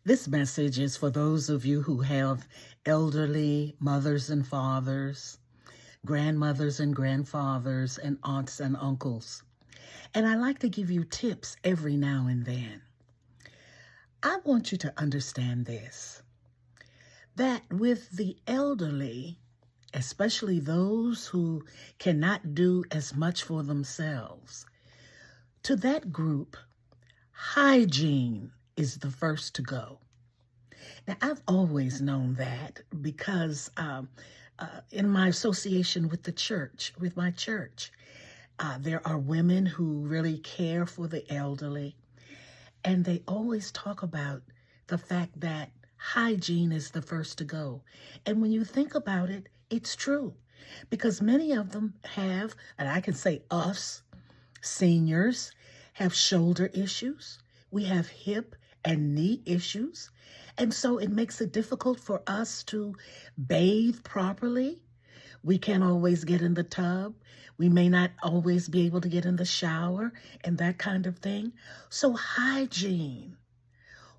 This message is for those of you who have elderly mothers and fathers, grandmothers and grandfathers, and aunts and uncles. And I like to give you tips every now and then. I want you to understand this, that with the elderly, especially those who cannot do as much for themselves, to that group, hygiene is the first to go. Now, I've always known that because in my association with the church, with my church, there are women who really care for the elderly, and they always talk about the fact that hygiene is the first to go. And when you think about it, it's true, because many of them have, and I can say us, seniors, have shoulder issues. We have hip and knee issues. And so it makes it difficult for us to bathe properly. We can't always get in the tub. We may not always be able to get in the shower and that kind of thing. So hygiene,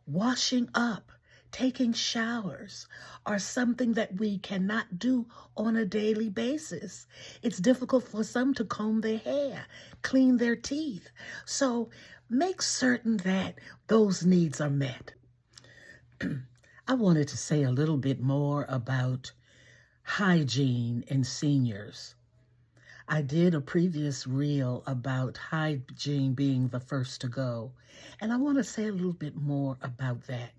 washing up, taking showers are something that we cannot do on a daily basis. It's difficult for some to comb their hair, clean their teeth. So make certain that those needs are met. I wanted to say a little bit more about hygiene in seniors. I did a previous reel about hygiene being the first to go, and I want to say a little bit more about that.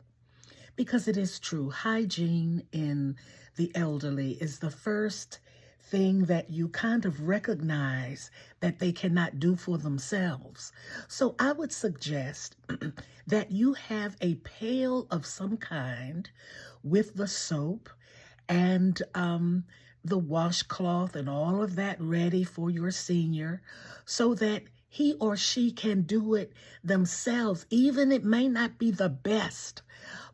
Because it is true, hygiene in the elderly is the first thing that you kind of recognize that they cannot do for themselves. So I would suggest that you have a pail of some kind with the soap and the washcloth and all of that ready for your senior so that he or she can do it themselves. Even it may not be the best,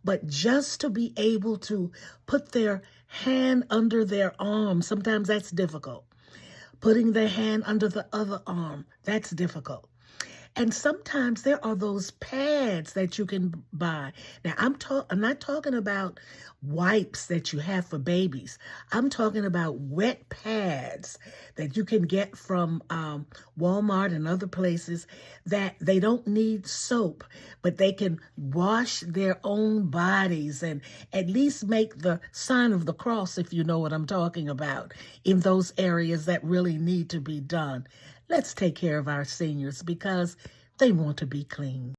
but just to be able to put their hand under their arm, sometimes that's difficult. Putting their hand under the other arm, that's difficult. And sometimes there are those pads that you can buy. Now, I'm not talking about wipes that you have for babies. I'm talking about wet pads that you can get from Walmart and other places that they don't need soap, but they can wash their own bodies and at least make the sign of the cross, if you know what I'm talking about, in those areas that really need to be done. Let's take care of our seniors because they want to be clean.